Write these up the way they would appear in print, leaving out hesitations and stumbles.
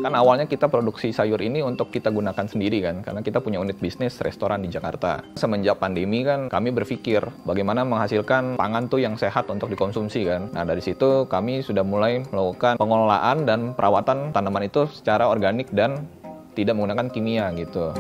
Kan awalnya kita produksi sayur ini untuk kita gunakan sendiri kan, karena kita punya unit bisnis restoran di Jakarta. Semenjak pandemi kan kami berpikir bagaimana menghasilkan pangan tuh yang sehat untuk dikonsumsi kan. Nah dari situ kami sudah mulai melakukan pengelolaan dan perawatan tanaman itu secara organik dan tidak menggunakan kimia gitu.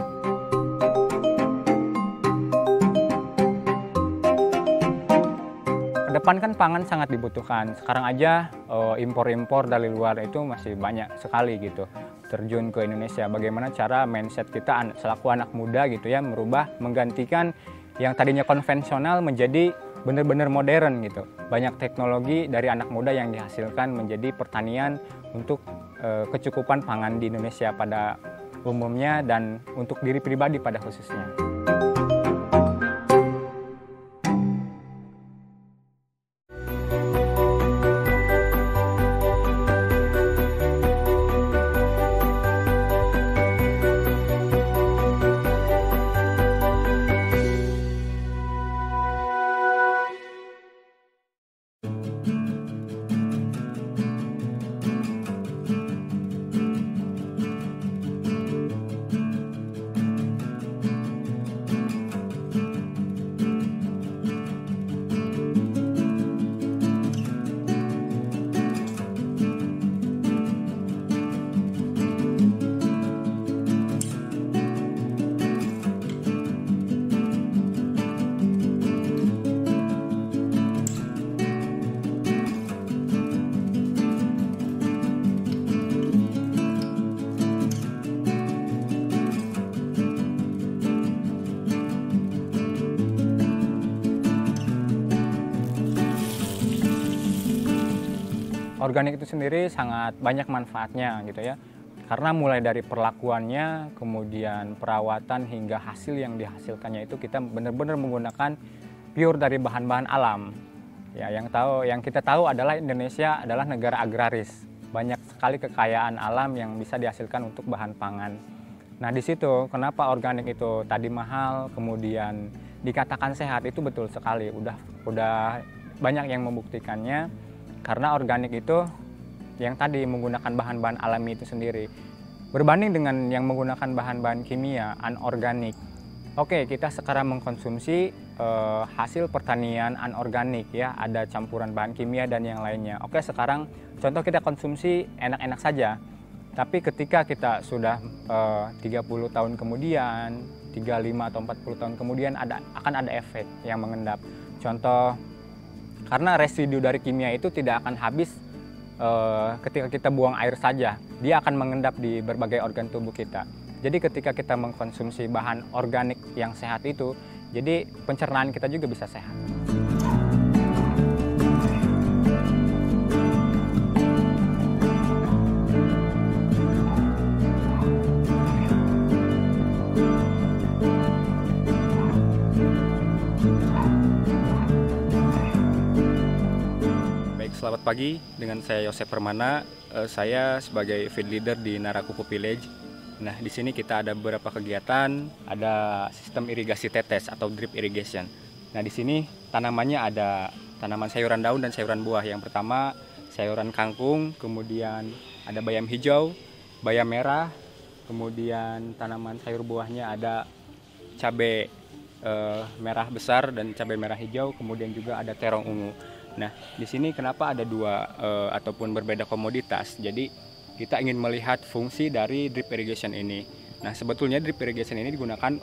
Depan kan pangan sangat dibutuhkan. Sekarang aja impor-impor dari luar itu masih banyak sekali gitu terjun ke Indonesia. Bagaimana cara mindset kita selaku anak muda gitu ya merubah, menggantikan yang tadinya konvensional menjadi benar-benar modern gitu. Banyak teknologi dari anak muda yang dihasilkan menjadi pertanian untuk kecukupan pangan di Indonesia pada umumnya dan untuk diri pribadi pada khususnya. Organik itu sendiri sangat banyak manfaatnya gitu ya. Karena mulai dari perlakuannya, kemudian perawatan hingga hasil yang dihasilkannya itu kita benar-benar menggunakan pure dari bahan-bahan alam. Ya, yang kita tahu adalah Indonesia adalah negara agraris. Banyak sekali kekayaan alam yang bisa dihasilkan untuk bahan pangan. Nah, di situ kenapa organik itu tadi mahal, kemudian dikatakan sehat itu betul sekali. Udah banyak yang membuktikannya. Karena organik itu yang tadi menggunakan bahan-bahan alami itu sendiri. Berbanding dengan yang menggunakan bahan-bahan kimia, anorganik. Oke, kita sekarang mengkonsumsi hasil pertanian anorganik ya, ada campuran bahan kimia dan yang lainnya. Oke, sekarang contoh kita konsumsi enak-enak saja. Tapi ketika kita sudah 30 tahun kemudian, 35 atau 40 tahun kemudian akan ada efek yang mengendap. Contoh, karena residu dari kimia itu tidak akan habis ketika kita buang air saja. Dia akan mengendap di berbagai organ tubuh kita. Jadi ketika kita mengkonsumsi bahan organik yang sehat itu, jadi pencernaan kita juga bisa sehat. Selamat pagi, dengan saya Yosef Permana. Saya sebagai feed leader di Narakupu Village. Nah, di sini kita ada beberapa kegiatan, ada sistem irigasi tetes atau drip irrigation. Nah, di sini tanamannya ada tanaman sayuran daun dan sayuran buah. Yang pertama sayuran kangkung, kemudian ada bayam hijau, bayam merah, kemudian tanaman sayur buahnya ada cabai merah besar dan cabai merah hijau, kemudian juga ada terong ungu. Nah, di sini kenapa ada dua ataupun berbeda komoditas? Jadi kita ingin melihat fungsi dari drip irrigation ini. Nah, sebetulnya drip irrigation ini digunakan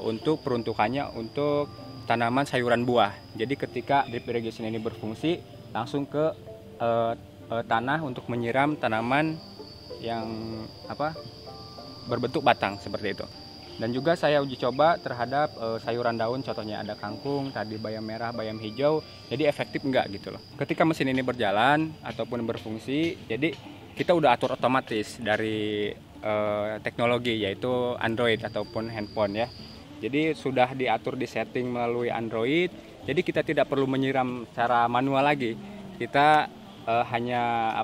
untuk peruntukannya untuk tanaman sayuran buah. Jadi ketika drip irrigation ini berfungsi, langsung ke tanah untuk menyiram tanaman yang berbentuk batang seperti itu. Dan juga saya uji coba terhadap sayuran daun, contohnya ada kangkung, tadi bayam merah, bayam hijau, jadi efektif enggak gitu loh. Ketika mesin ini berjalan ataupun berfungsi, jadi kita udah atur otomatis dari teknologi yaitu Android ataupun handphone ya. Jadi sudah diatur di setting melalui Android, jadi kita tidak perlu menyiram secara manual lagi. Kita hanya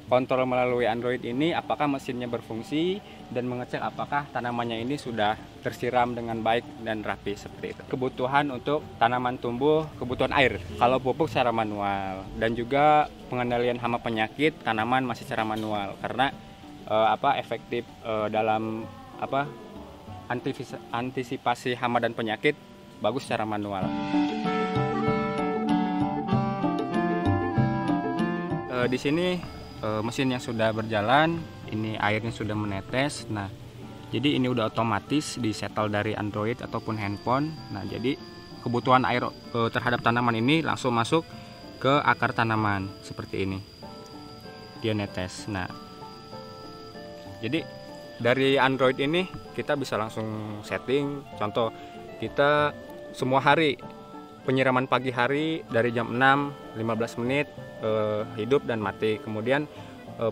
kontrol melalui Android ini apakah mesinnya berfungsi dan mengecek apakah tanamannya ini sudah tersiram dengan baik dan rapi seperti itu. Kebutuhan untuk tanaman tumbuh, kebutuhan air. Kalau pupuk secara manual dan juga pengendalian hama penyakit tanaman masih secara manual karena efektif dalam antisipasi hama dan penyakit, bagus secara manual. Di sini mesin yang sudah berjalan, ini airnya sudah menetes. Nah, jadi ini udah otomatis disetel dari Android ataupun handphone. Nah, jadi kebutuhan air terhadap tanaman ini langsung masuk ke akar tanaman seperti ini. Dia netes. Nah, jadi dari Android ini kita bisa langsung setting. Contoh, kita semua hari penyiraman pagi hari dari jam 6 15 menit hidup dan mati. Kemudian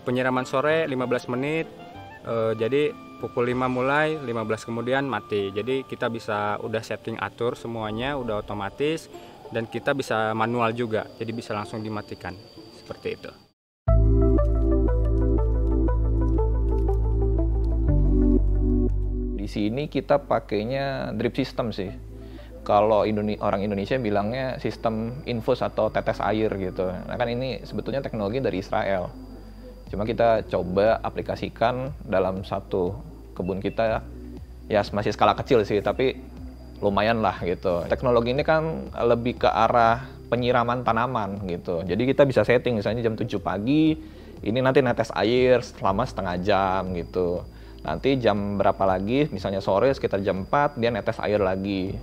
penyiraman sore 15 menit. Jadi pukul 5 mulai, 15 kemudian mati. Jadi kita bisa udah setting atur semuanya, udah otomatis, dan kita bisa manual juga. Jadi bisa langsung dimatikan seperti itu. Di sini kita pakainya drip system sih. Kalau orang Indonesia bilangnya sistem infus atau tetes air gitu. Nah kan ini sebetulnya teknologi dari Israel. Cuma kita coba aplikasikan dalam satu kebun kita, ya masih skala kecil sih, tapi lumayan lah gitu. Teknologi ini kan lebih ke arah penyiraman tanaman gitu. Jadi kita bisa setting misalnya jam 7 pagi, ini nanti netes air selama setengah jam gitu. Nanti jam berapa lagi, misalnya sore sekitar jam 4, dia netes air lagi.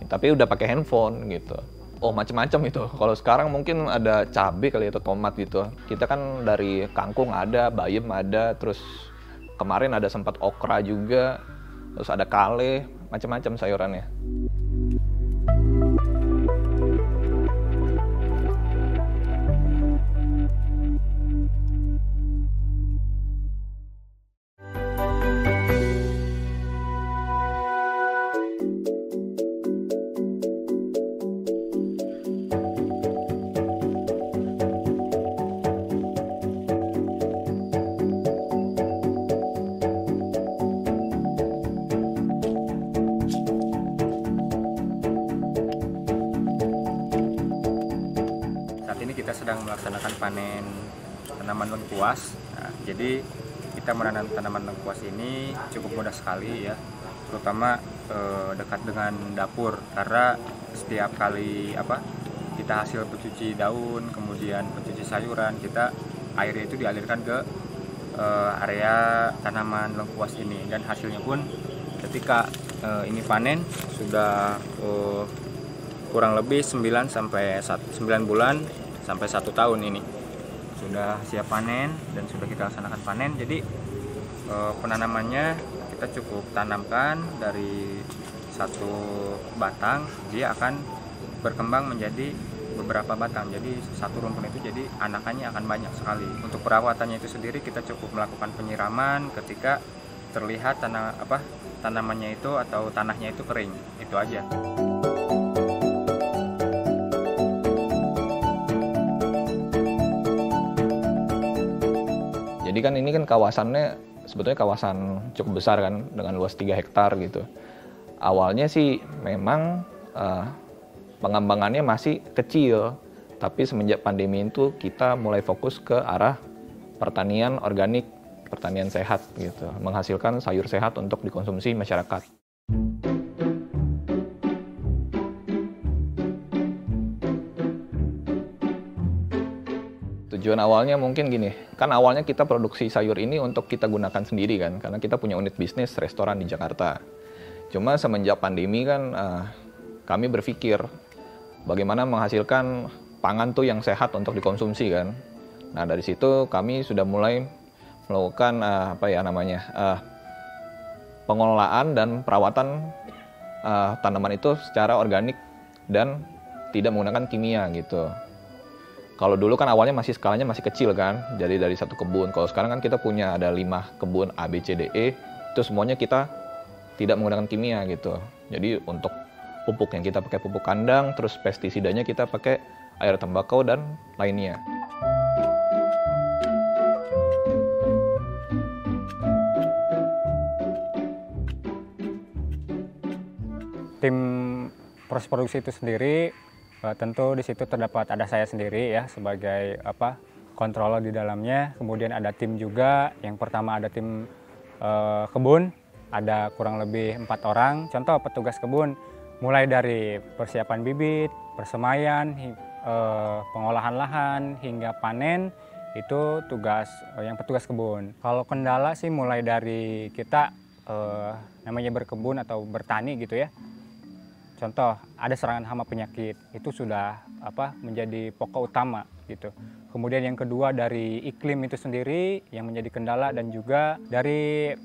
Tapi udah pakai handphone gitu. Oh macam-macam itu. Kalau sekarang mungkin ada cabai kali atau tomat gitu. Kita kan dari kangkung ada, bayam ada, terus kemarin ada sempat okra juga, terus ada kale, macam-macam sayurannya. Kita sedang melaksanakan panen tanaman lengkuas. Nah, jadi kita menanam tanaman lengkuas ini cukup mudah sekali ya, terutama dekat dengan dapur, karena setiap kali kita hasil pencuci daun, kemudian pencuci sayuran, kita airnya itu dialirkan ke area tanaman lengkuas ini, dan hasilnya pun ketika ini panen sudah kurang lebih 9 bulan sampai 1 tahun ini sudah siap panen dan sudah kita laksanakan panen. Jadi penanamannya kita cukup tanamkan dari satu batang, dia akan berkembang menjadi beberapa batang. Jadi satu rumpun itu jadi anakannya akan banyak sekali. Untuk perawatannya itu sendiri kita cukup melakukan penyiraman ketika terlihat tanamannya itu atau tanahnya itu kering. Itu aja. Jadi kan ini kan kawasannya sebetulnya kawasan cukup besar kan, dengan luas 3 hektar gitu. Awalnya sih memang pengembangannya masih kecil, tapi semenjak pandemi itu kita mulai fokus ke arah pertanian organik, pertanian sehat gitu, menghasilkan sayur sehat untuk dikonsumsi masyarakat. Tujuan awalnya mungkin gini, kan awalnya kita produksi sayur ini untuk kita gunakan sendiri kan, karena kita punya unit bisnis restoran di Jakarta. Cuma semenjak pandemi kan kami berpikir bagaimana menghasilkan pangan tuh yang sehat untuk dikonsumsi kan. Nah dari situ kami sudah mulai melakukan pengelolaan dan perawatan tanaman itu secara organik dan tidak menggunakan kimia gitu. Kalau dulu kan awalnya skalanya masih kecil kan, jadi dari satu kebun. Kalau sekarang kan kita punya ada 5 kebun A, B, C, D, E, itu semuanya kita tidak menggunakan kimia gitu. Jadi untuk pupuk yang kita pakai pupuk kandang, terus pestisidanya kita pakai air tembakau dan lainnya. Tim proses produksi itu sendiri tentu di situ ada saya sendiri ya sebagai controller di dalamnya, kemudian ada tim juga. Yang pertama ada tim kebun, ada kurang lebih 4 orang. Contoh petugas kebun, mulai dari persiapan bibit, persemaian, pengolahan lahan, hingga panen, itu tugas yang petugas kebun. Kalau kendala sih mulai dari kita namanya berkebun atau bertani gitu ya. Contoh ada serangan hama penyakit, itu sudah menjadi pokok utama gitu. Kemudian yang kedua dari iklim itu sendiri yang menjadi kendala, dan juga dari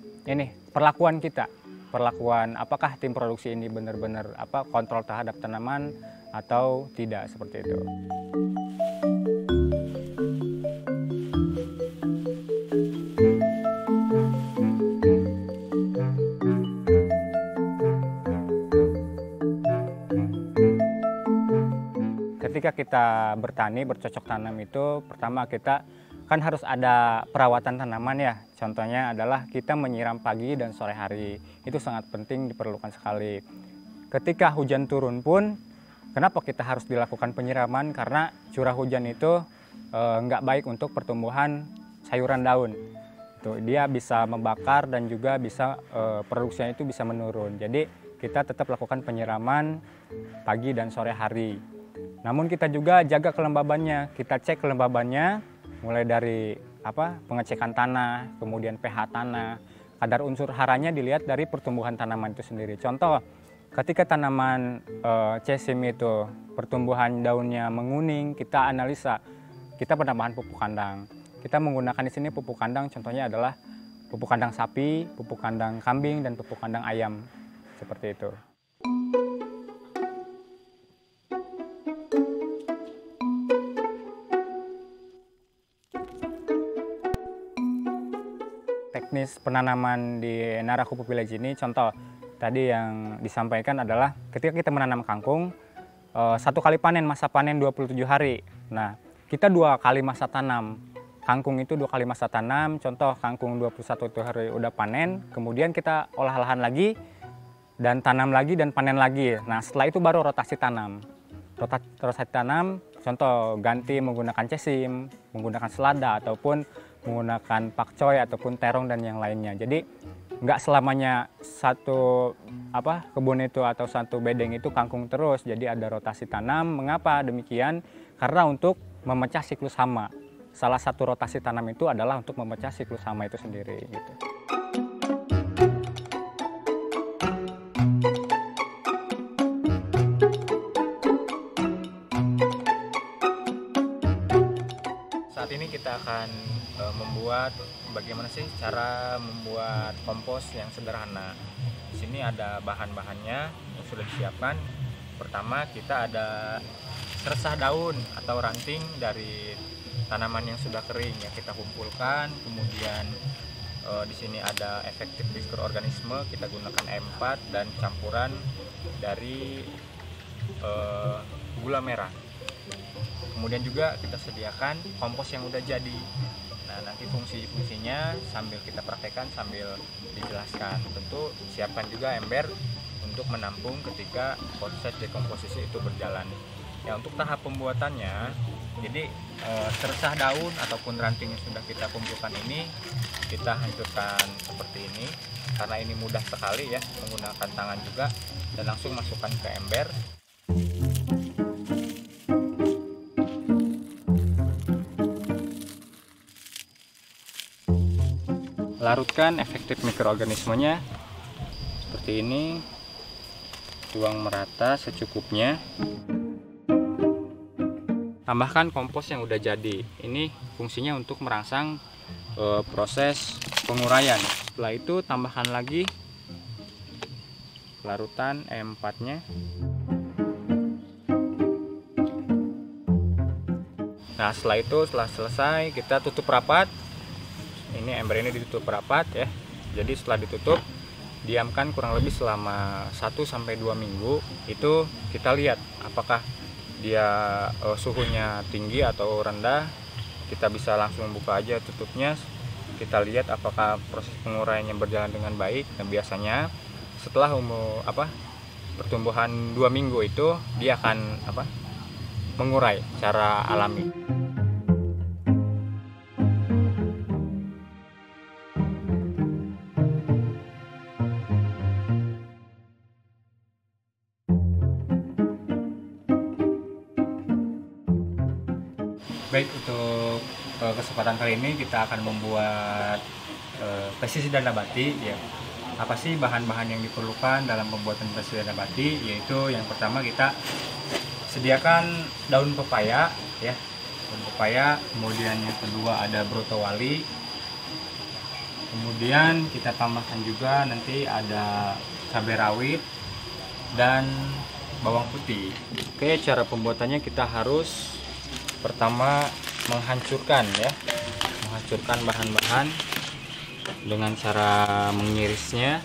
perlakuan kita. Perlakuan apakah tim produksi ini benar-benar kontrol terhadap tanaman atau tidak, seperti itu. Ketika kita bertani, bercocok tanam itu, pertama kita kan harus ada perawatan tanaman ya. Contohnya adalah kita menyiram pagi dan sore hari. Itu sangat penting, diperlukan sekali. Ketika hujan turun pun, kenapa kita harus dilakukan penyiraman? Karena curah hujan itu nggak baik untuk pertumbuhan sayuran daun. Dia bisa membakar dan juga bisa produksinya itu bisa menurun. Jadi kita tetap lakukan penyiraman pagi dan sore hari. Namun kita juga jaga kelembabannya, kita cek kelembabannya mulai dari pengecekan tanah, kemudian pH tanah, kadar unsur haranya dilihat dari pertumbuhan tanaman itu sendiri. Contoh, ketika tanaman cesim itu pertumbuhan daunnya menguning, kita analisa, kita penambahan pupuk kandang. Kita menggunakan di sini pupuk kandang, contohnya adalah pupuk kandang sapi, pupuk kandang kambing, dan pupuk kandang ayam, seperti itu. Teknis penanaman di Nara Kupu Village ini, contoh tadi yang disampaikan adalah ketika kita menanam kangkung, 1 kali panen, masa panen 27 hari. Nah, kita 2 kali masa tanam. Kangkung itu 2 kali masa tanam, contoh kangkung 21 hari udah panen, kemudian kita olah lahan lagi, dan tanam lagi, dan panen lagi. Nah, setelah itu baru rotasi tanam. Rotasi tanam, contoh ganti menggunakan cesim, menggunakan selada, ataupun menggunakan pakcoy ataupun terong dan yang lainnya. Jadi nggak selamanya satu kebun itu atau satu bedeng itu kangkung terus. Jadi ada rotasi tanam. Mengapa demikian? Karena untuk memecah siklus hama. Salah satu rotasi tanam itu adalah untuk memecah siklus hama itu sendiri gitu. Saat ini kita akan membuat bagaimana sih cara membuat kompos yang sederhana. Di sini ada bahan-bahannya yang sudah disiapkan. Pertama, kita ada seresah daun atau ranting dari tanaman yang sudah kering yang kita kumpulkan. Kemudian di sini ada efektif mikroorganisme, kita gunakan E4 dan campuran dari gula merah. Kemudian juga kita sediakan kompos yang udah jadi. Nah, nanti fungsi-fungsinya sambil kita praktekkan, sambil dijelaskan. Tentu siapkan juga ember untuk menampung ketika proses dekomposisi itu berjalan. Ya, untuk tahap pembuatannya, jadi seresah daun ataupun ranting yang sudah kita kumpulkan ini kita hancurkan seperti ini. Karena ini mudah sekali ya, menggunakan tangan juga, dan langsung masukkan ke ember. Larutkan efektif mikroorganismenya seperti ini, tuang merata secukupnya. Tambahkan kompos yang udah jadi. Ini fungsinya untuk merangsang proses penguraian. Setelah itu tambahkan lagi larutan E4-nya. Nah, setelah itu, setelah selesai, kita tutup rapat. Ini ember ini ditutup rapat ya. Jadi setelah ditutup, diamkan kurang lebih selama 1-2 minggu. Itu kita lihat apakah dia suhunya tinggi atau rendah. Kita bisa langsung buka aja tutupnya. Kita lihat apakah proses penguraiannya berjalan dengan baik. Dan biasanya setelah pertumbuhan 2 minggu itu dia akan mengurai secara alami. Baik, untuk kesempatan kali ini kita akan membuat pestisida nabati ya. Apa sih bahan-bahan yang diperlukan dalam pembuatan pestisida nabati? Yaitu yang pertama kita sediakan daun pepaya ya. Daun pepaya, kemudian yang kedua ada brotowali. Kemudian kita tambahkan juga nanti ada cabai rawit dan bawang putih. Oke, cara pembuatannya kita harus pertama menghancurkan bahan-bahan dengan cara mengirisnya.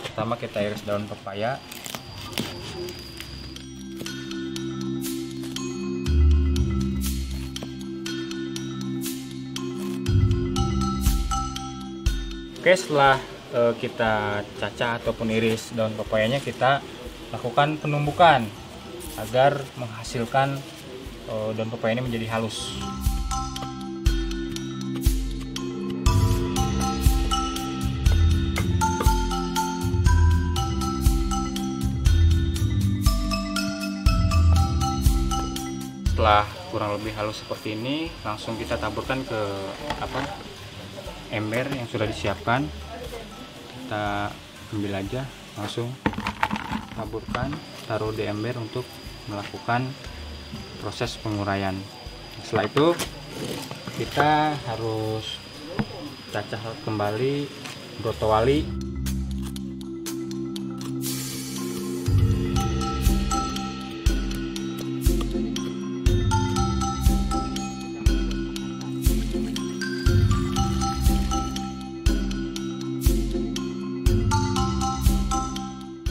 Pertama kita iris daun pepaya. Oke, setelah kita cacah ataupun iris daun pepayanya, kita lakukan penumbukan agar menghasilkan daun pepaya ini menjadi halus. Setelah kurang lebih halus seperti ini, langsung kita taburkan ke ember yang sudah disiapkan. Kita ambil aja, langsung taburkan, taruh di ember untuk melakukan proses penguraian. Setelah itu kita harus cacah kembali brotowali.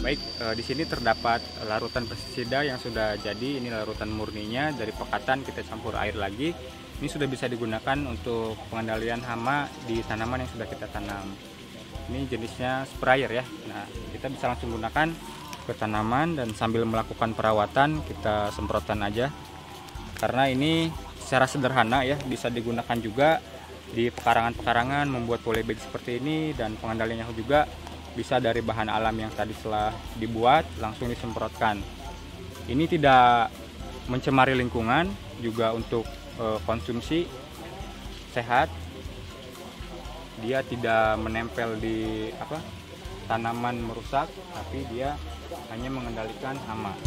Baik, di sini terdapat larutan pestisida yang sudah jadi. Ini larutan murninya dari pekatan, kita campur air lagi. Ini sudah bisa digunakan untuk pengendalian hama di tanaman yang sudah kita tanam. Ini jenisnya sprayer ya. Nah, kita bisa langsung gunakan ke tanaman dan sambil melakukan perawatan kita semprotkan aja. Karena ini secara sederhana ya, bisa digunakan juga di pekarangan-pekarangan membuat polybag seperti ini, dan pengendaliannya juga bisa dari bahan alam yang tadi setelah dibuat langsung disemprotkan. Ini tidak mencemari lingkungan, juga untuk konsumsi sehat. Dia tidak menempel di tanaman merusak, tapi dia hanya mengendalikan hama.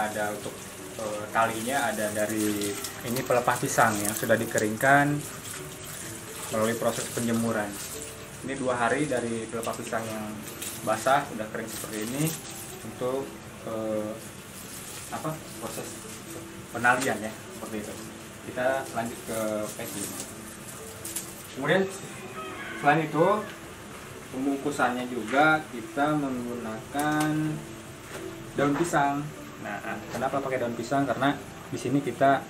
Ada untuk talinya ada dari ini pelepah pisang yang sudah dikeringkan melalui proses penjemuran. Ini 2 hari dari pelepah pisang yang basah sudah kering seperti ini untuk proses penalian ya, seperti itu. Kita lanjut ke packing. Kemudian selain itu pembungkusannya juga kita menggunakan daun pisang. Nah, kenapa pakai daun pisang? Karena di sini kita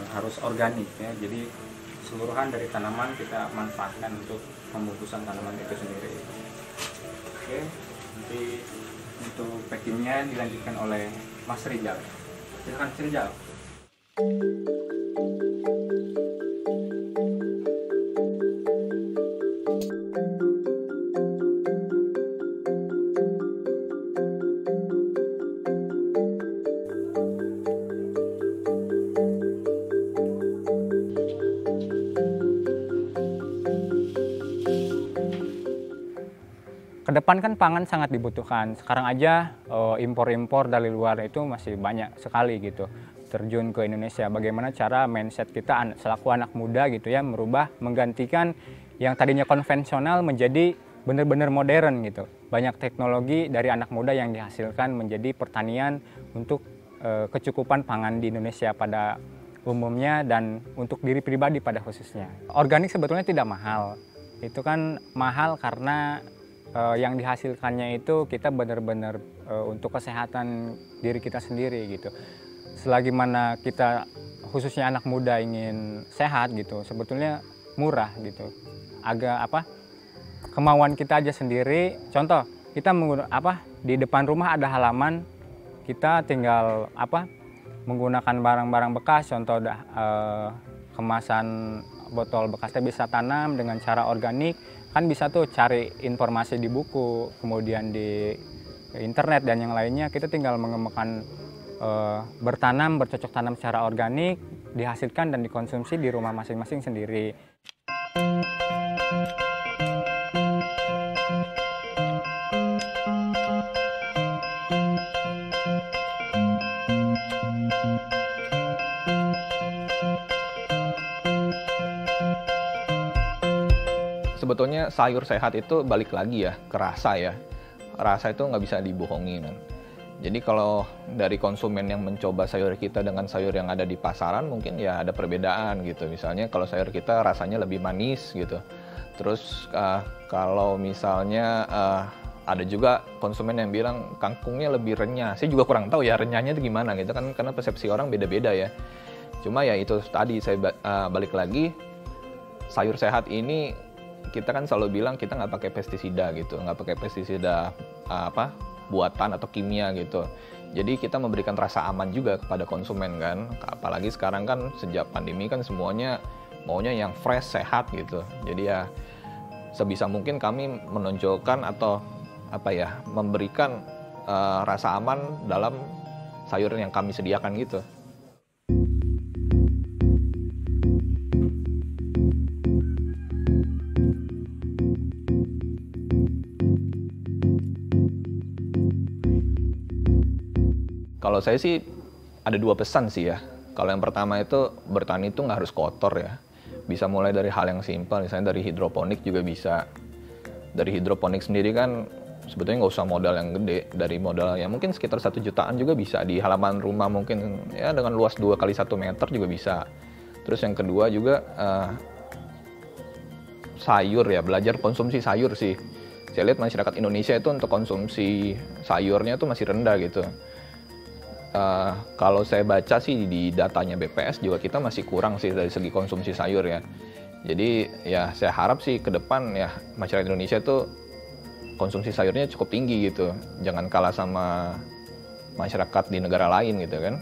harus organik ya. Jadi keseluruhan dari tanaman kita manfaatkan untuk pembungkusan tanaman itu sendiri. Oke, nanti untuk packingnya dilanjutkan oleh Mas Rizal. Silakan Mas Rizal. Kedepan kan pangan sangat dibutuhkan. Sekarang aja impor-impor dari luar itu masih banyak sekali gitu terjun ke Indonesia. Bagaimana cara mindset kita selaku anak muda gitu ya, merubah, menggantikan yang tadinya konvensional menjadi benar-benar modern gitu. Banyak teknologi dari anak muda yang dihasilkan menjadi pertanian untuk kecukupan pangan di Indonesia pada umumnya dan untuk diri pribadi pada khususnya. Organik sebetulnya tidak mahal. Itu kan mahal karena yang dihasilkannya itu kita benar-benar untuk kesehatan diri kita sendiri gitu. Selagi mana kita khususnya anak muda ingin sehat gitu, sebetulnya murah gitu. Kemauan kita aja sendiri. Contoh, kita di depan rumah ada halaman, kita tinggal menggunakan barang-barang bekas, contoh kemasan botol bekas kita bisa tanam dengan cara organik. Kan bisa tuh cari informasi di buku, kemudian di internet dan yang lainnya. Kita tinggal mengembangkan bertanam, bercocok tanam secara organik, dihasilkan dan dikonsumsi di rumah masing-masing sendiri. Sebetulnya sayur sehat itu balik lagi ya ke rasa ya. Rasa itu nggak bisa dibohongi kan. Jadi kalau dari konsumen yang mencoba sayur kita dengan sayur yang ada di pasaran mungkin ya ada perbedaan gitu. Misalnya kalau sayur kita rasanya lebih manis gitu. Terus kalau misalnya ada juga konsumen yang bilang kangkungnya lebih renyah. Saya juga kurang tahu ya renyahnya itu gimana gitu kan, karena persepsi orang beda-beda ya. Cuma ya itu tadi saya balik lagi, sayur sehat ini kita kan selalu bilang kita nggak pakai pestisida gitu, nggak pakai pestisida buatan atau kimia gitu. Jadi kita memberikan rasa aman juga kepada konsumen kan. Apalagi sekarang kan sejak pandemi kan semuanya maunya yang fresh, sehat gitu. Jadi ya sebisa mungkin kami menonjolkan atau memberikan rasa aman dalam sayur yang kami sediakan gitu. Kalau saya sih ada 2 pesan sih ya. Kalau yang pertama itu bertani itu nggak harus kotor ya. Bisa mulai dari hal yang simpel, misalnya dari hidroponik juga bisa. Dari hidroponik sendiri kan sebetulnya nggak usah modal yang gede. Dari modal yang mungkin sekitar 1 jutaan juga bisa. Di halaman rumah mungkin ya dengan luas 2 kali 1 meter juga bisa. Terus yang kedua juga sayur ya, belajar konsumsi sayur sih. Saya lihat masyarakat Indonesia itu untuk konsumsi sayurnya itu masih rendah gitu. Kalau saya baca sih di datanya BPS juga kita masih kurang sih dari segi konsumsi sayur ya. Jadi ya saya harap sih ke depan ya masyarakat Indonesia tuh konsumsi sayurnya cukup tinggi gitu. Jangan kalah sama masyarakat di negara lain gitu kan.